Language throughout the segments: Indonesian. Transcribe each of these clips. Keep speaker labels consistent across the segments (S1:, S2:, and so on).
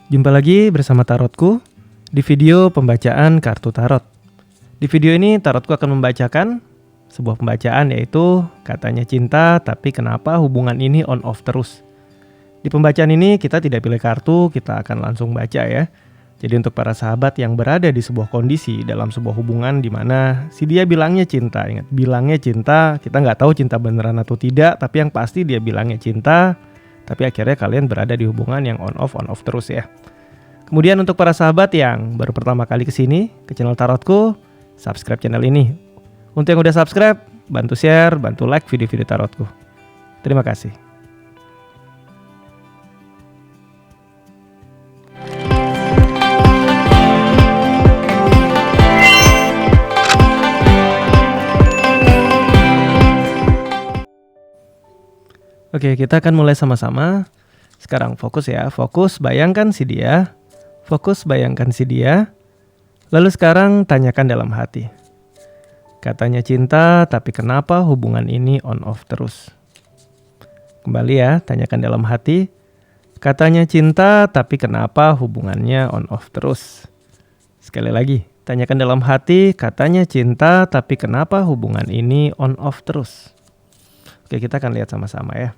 S1: Jumpa lagi bersama Tarotku di video pembacaan kartu tarot. Di video ini Tarotku akan membacakan sebuah pembacaan, yaitu katanya cinta tapi kenapa hubungan ini on off terus. Di pembacaan ini kita tidak pilih kartu, kita akan langsung baca ya. Jadi untuk para sahabat yang berada di sebuah kondisi dalam sebuah hubungan di mana si dia bilangnya cinta, ingat bilangnya cinta, kita nggak tahu cinta beneran atau tidak, tapi yang pasti dia bilangnya cinta, tapi akhirnya kalian berada di hubungan yang on off terus ya. Kemudian untuk para sahabat yang baru pertama kali kesini ke channel Tarotku, subscribe channel ini. Untuk yang udah subscribe, bantu share, bantu like video-video Tarotku. Terima kasih. Oke, kita akan mulai sama-sama. Sekarang fokus ya, fokus bayangkan si dia. Fokus bayangkan si dia. Lalu sekarang tanyakan dalam hati. Katanya cinta, tapi kenapa hubungan ini on off terus? Kembali ya, tanyakan dalam hati. Katanya cinta, tapi kenapa hubungannya on off terus? Sekali lagi, tanyakan dalam hati. Katanya cinta, tapi kenapa hubungan ini on off terus? Oke, kita akan lihat sama-sama ya.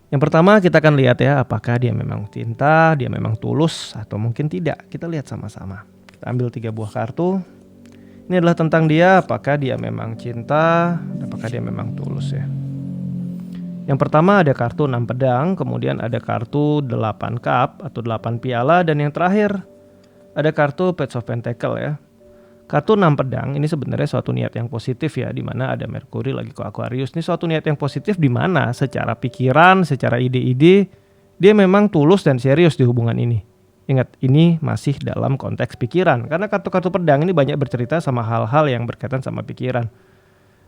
S1: Yang pertama kita akan lihat ya, apakah dia memang cinta, dia memang tulus, atau mungkin tidak. Kita lihat sama-sama. Kita ambil 3 buah kartu. Ini adalah tentang dia, apakah dia memang cinta, apakah dia memang tulus ya. Yang pertama ada kartu 6 pedang, kemudian ada kartu 8 cup atau 8 piala, dan yang terakhir ada kartu Page of Pentacle ya. Kartu 6 pedang ini sebenarnya suatu niat yang positif ya, di mana ada Merkuri lagi ke Aquarius. Ini suatu niat yang positif di mana secara pikiran, secara ide-ide dia memang tulus dan serius di hubungan ini. Ingat, ini masih dalam konteks pikiran karena kartu-kartu pedang ini banyak bercerita sama hal-hal yang berkaitan sama pikiran.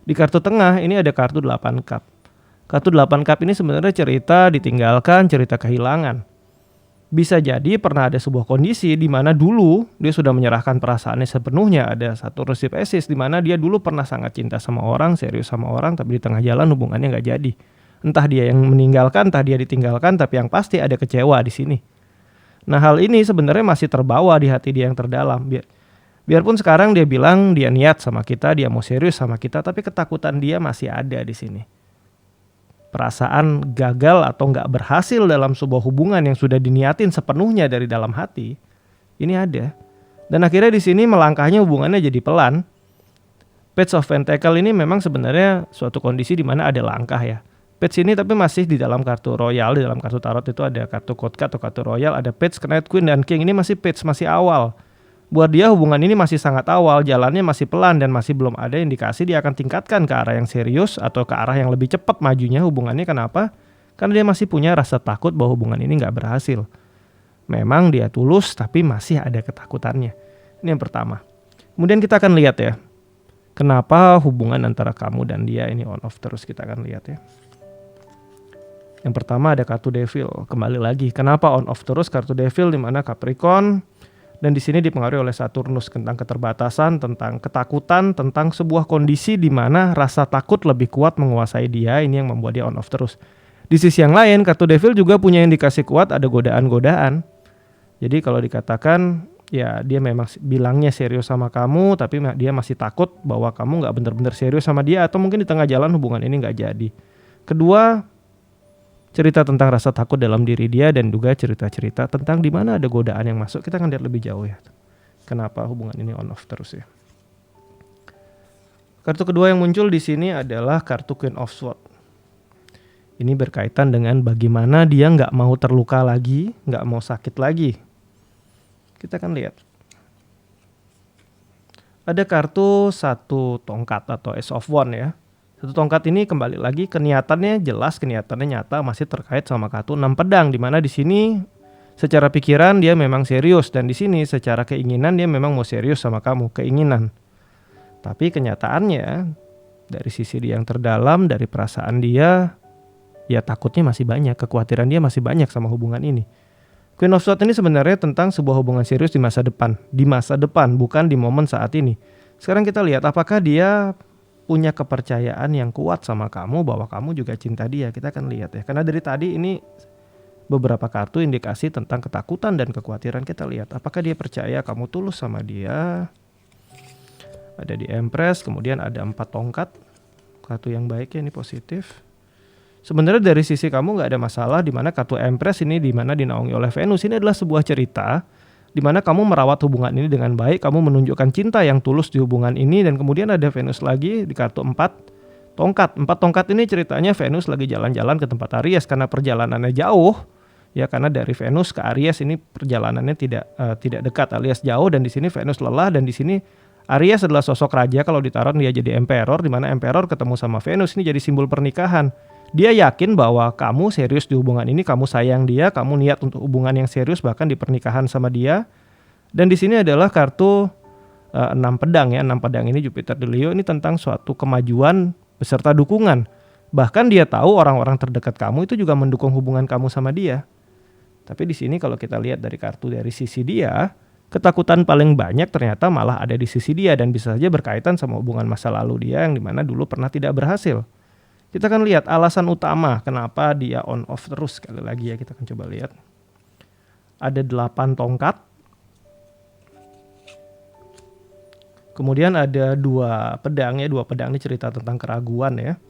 S1: Di kartu tengah ini ada kartu 8 cup. Kartu 8 cup ini sebenarnya cerita ditinggalkan, cerita kehilangan. Bisa jadi pernah ada sebuah kondisi di mana dulu dia sudah menyerahkan perasaannya sepenuhnya. Ada satu Saturnus Pisces di mana dia dulu pernah sangat cinta sama orang, serius sama orang, tapi di tengah jalan hubungannya nggak jadi. Entah dia yang meninggalkan, entah dia ditinggalkan, tapi yang pasti ada kecewa di sini. Nah, hal ini sebenarnya masih terbawa di hati dia yang terdalam. Biarpun sekarang dia bilang dia niat sama kita, dia mau serius sama kita, tapi ketakutan dia masih ada di sini. Perasaan gagal atau nggak berhasil dalam sebuah hubungan yang sudah diniatin sepenuhnya dari dalam hati, ini ada. Dan akhirnya di sini melangkahnya hubungannya jadi pelan. Page of Pentacle ini memang sebenarnya suatu kondisi di mana ada langkah ya. Page ini tapi masih di dalam kartu royal, di dalam kartu tarot itu ada kartu court card atau kartu royal, ada page, knight, queen, dan king. Ini masih page, masih awal. Buat dia hubungan ini masih sangat awal, jalannya masih pelan dan masih belum ada indikasi dia akan tingkatkan ke arah yang serius atau ke arah yang lebih cepat majunya hubungannya. Kenapa? Karena dia masih punya rasa takut bahwa hubungan ini nggak berhasil. Memang dia tulus tapi masih ada ketakutannya. Ini yang pertama. Kemudian kita akan lihat ya, kenapa hubungan antara kamu dan dia ini on off terus, kita akan lihat ya. Yang pertama ada kartu Devil. Kembali lagi, kenapa on off terus? Kartu Devil di mana Capricorn. Dan di sini dipengaruhi oleh Saturnus tentang keterbatasan, tentang ketakutan, tentang sebuah kondisi di mana rasa takut lebih kuat menguasai dia. Ini yang membuat dia on off terus. Di sisi yang lain, kartu Devil juga punya indikasi kuat ada godaan-godaan. Jadi kalau dikatakan ya dia memang bilangnya serius sama kamu, tapi dia masih takut bahwa kamu nggak benar-benar serius sama dia, atau mungkin di tengah jalan hubungan ini nggak jadi. Kedua, cerita tentang rasa takut dalam diri dia dan juga cerita-cerita tentang di mana ada godaan yang masuk. Kita akan lihat lebih jauh ya. Kenapa hubungan ini on off terus ya. Kartu kedua yang muncul di sini adalah kartu Queen of Swords. Ini berkaitan dengan bagaimana dia nggak mau terluka lagi, nggak mau sakit lagi. Kita akan lihat. Ada kartu 1 tongkat atau Ace of Wands ya. 1 tongkat ini kembali lagi keniatannya jelas, keniatannya nyata, masih terkait sama kartu 6 pedang, di mana di sini secara pikiran dia memang serius, dan di sini secara keinginan dia memang mau serius sama kamu, keinginan. Tapi kenyataannya dari sisi dia yang terdalam, dari perasaan dia, ya takutnya masih banyak, kekhawatiran dia masih banyak sama hubungan ini. Queen of Swords ini sebenarnya tentang sebuah hubungan serius di masa depan, bukan di momen saat ini. Sekarang kita lihat apakah dia punya kepercayaan yang kuat sama kamu bahwa kamu juga cinta dia. Kita akan lihat ya. Karena dari tadi ini beberapa kartu indikasi tentang ketakutan dan kekhawatiran. Kita lihat apakah dia percaya kamu tulus sama dia. Ada di Empress, kemudian ada 4 tongkat. Kartu yang baik ya, ini positif. Sebenarnya dari sisi kamu nggak ada masalah, di mana kartu Empress ini di mana dinaungi oleh Venus. Ini adalah sebuah cerita di mana kamu merawat hubungan ini dengan baik, kamu menunjukkan cinta yang tulus di hubungan ini, dan kemudian ada Venus lagi di kartu 4 tongkat. 4 tongkat ini ceritanya Venus lagi jalan-jalan ke tempat Aries karena perjalanannya jauh. Ya, karena dari Venus ke Aries ini perjalanannya tidak dekat alias jauh, dan di sini Venus lelah, dan di sini Aries adalah sosok raja. Kalau di tarot dia jadi emperor, di mana emperor ketemu sama Venus ini jadi simbol pernikahan. Dia yakin bahwa kamu serius di hubungan ini, kamu sayang dia, kamu niat untuk hubungan yang serius bahkan di pernikahan sama dia. Dan di sini adalah kartu 6 pedang ya. 6 pedang ini Jupiter di Leo, ini tentang suatu kemajuan beserta dukungan. Bahkan dia tahu orang-orang terdekat kamu itu juga mendukung hubungan kamu sama dia. Tapi di sini kalau kita lihat dari kartu dari sisi dia, ketakutan paling banyak ternyata malah ada di sisi dia, dan bisa saja berkaitan sama hubungan masa lalu dia yang dimana dulu pernah tidak berhasil. Kita akan lihat alasan utama kenapa dia on off terus. Sekali lagi ya, kita akan coba lihat. Ada 8 tongkat. Kemudian ada 2 pedang ya. 2 pedang ini cerita tentang keraguan ya.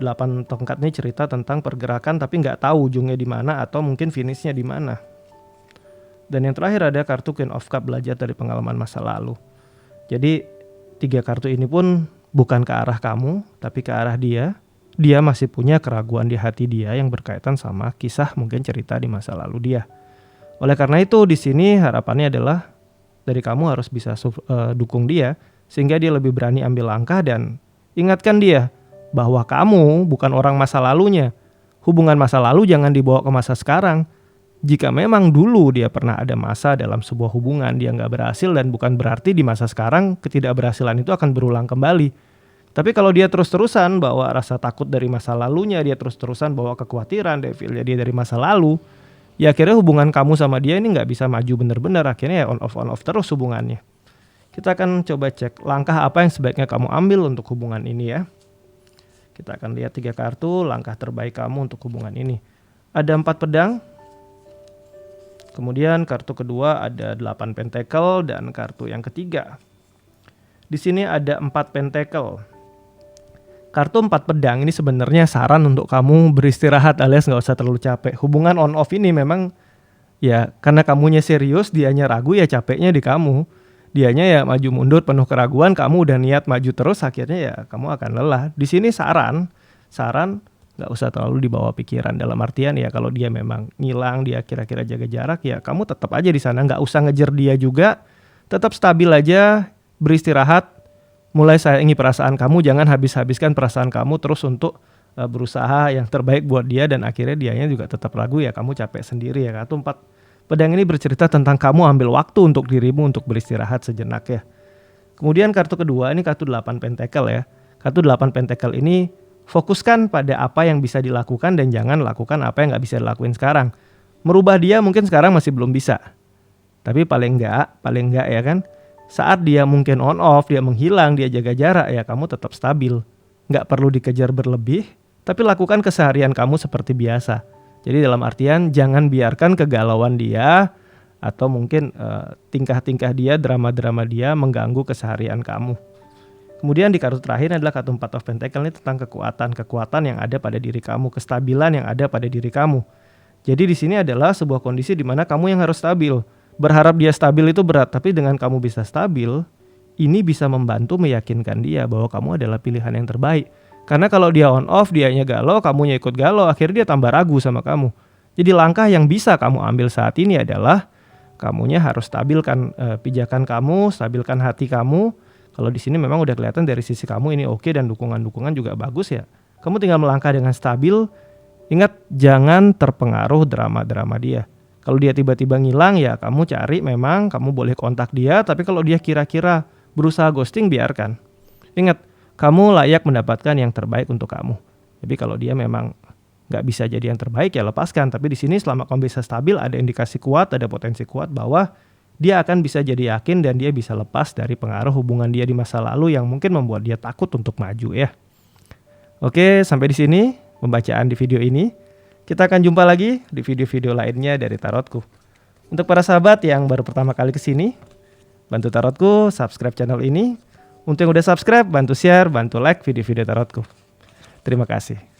S1: 8 tongkat ini cerita tentang pergerakan tapi nggak tahu ujungnya di mana atau mungkin finishnya di mana. Dan yang terakhir ada kartu Queen of Cup, belajar dari pengalaman masa lalu. Jadi 3 kartu ini pun bukan ke arah kamu tapi ke arah dia. Dia masih punya keraguan di hati dia yang berkaitan sama kisah mungkin cerita di masa lalu dia. Oleh karena itu di sini harapannya adalah dari kamu harus bisa dukung dia sehingga dia lebih berani ambil langkah, dan ingatkan dia bahwa kamu bukan orang masa lalunya. Hubungan masa lalu jangan dibawa ke masa sekarang. Jika memang dulu dia pernah ada masa dalam sebuah hubungan dia nggak berhasil, dan bukan berarti di masa sekarang ketidakberhasilan itu akan berulang kembali. Tapi kalau dia terus-terusan bawa rasa takut dari masa lalunya, dia terus-terusan bawa kekhawatiran, devilnya dia dari masa lalu, ya akhirnya hubungan kamu sama dia ini nggak bisa maju benar-benar. Akhirnya ya on off terus hubungannya. Kita akan coba cek langkah apa yang sebaiknya kamu ambil untuk hubungan ini ya. Kita akan lihat 3 kartu langkah terbaik kamu untuk hubungan ini. Ada 4 pedang. Kemudian kartu kedua ada 8 pentacle, dan kartu yang ketiga di sini ada 4 pentacle. Kartu 4 pedang ini sebenarnya saran untuk kamu beristirahat alias nggak usah terlalu capek. Hubungan on off ini memang ya karena kamunya serius, dianya ragu, ya capeknya di kamu. Dianya ya maju mundur penuh keraguan, kamu udah niat maju terus, akhirnya ya kamu akan lelah. Di sini saran nggak usah terlalu dibawa pikiran, dalam artian ya kalau dia memang ngilang, dia kira-kira jaga jarak, ya kamu tetap aja di sana, nggak usah ngejar dia juga, tetap stabil aja, beristirahat, mulai sayangi perasaan kamu, jangan habiskan perasaan kamu terus untuk berusaha yang terbaik buat dia, dan akhirnya dianya juga tetap ragu, ya kamu capek sendiri ya. Kartu 4 pedang ini bercerita tentang kamu ambil waktu untuk dirimu untuk beristirahat sejenak ya. Kemudian kartu kedua ini kartu 8 pentacle ya. Kartu 8 pentacle ini fokuskan pada apa yang bisa dilakukan dan jangan lakukan apa yang nggak bisa dilakuin sekarang. Merubah dia mungkin sekarang masih belum bisa. Tapi paling enggak ya kan, saat dia mungkin on off, dia menghilang, dia jaga jarak, ya kamu tetap stabil. Nggak perlu dikejar berlebih, tapi lakukan keseharian kamu seperti biasa. Jadi dalam artian jangan biarkan kegalauan dia atau mungkin tingkah-tingkah dia, drama-drama dia mengganggu keseharian kamu. Kemudian di kartu terakhir adalah kartu 4 of Pentacle, ini tentang kekuatan yang ada pada diri kamu, kestabilan yang ada pada diri kamu. Jadi di sini adalah sebuah kondisi di mana kamu yang harus stabil. Berharap dia stabil itu berat, tapi dengan kamu bisa stabil, ini bisa membantu meyakinkan dia bahwa kamu adalah pilihan yang terbaik. Karena kalau dia on off, dianya galau, kamunya ikut galau, akhirnya dia tambah ragu sama kamu. Jadi langkah yang bisa kamu ambil saat ini adalah kamunya harus stabilkan pijakan kamu, stabilkan hati kamu. Kalau di sini memang udah kelihatan dari sisi kamu ini oke, dan dukungan-dukungan juga bagus ya. Kamu tinggal melangkah dengan stabil. Ingat, jangan terpengaruh drama-drama dia. Kalau dia tiba-tiba ngilang, ya kamu cari, memang kamu boleh kontak dia, tapi kalau dia kira-kira berusaha ghosting, biarkan. Ingat, kamu layak mendapatkan yang terbaik untuk kamu. Jadi kalau dia memang nggak bisa jadi yang terbaik, ya lepaskan. Tapi di sini selama kamu bisa stabil, ada indikasi kuat, ada potensi kuat bahwa dia akan bisa jadi yakin dan dia bisa lepas dari pengaruh hubungan dia di masa lalu yang mungkin membuat dia takut untuk maju ya. Oke, sampai di sini pembacaan di video ini. Kita akan jumpa lagi di video-video lainnya dari Tarotku. Untuk para sahabat yang baru pertama kali kesini, bantu Tarotku subscribe channel ini. Untuk yang udah subscribe, bantu share, bantu like video-video Tarotku. Terima kasih.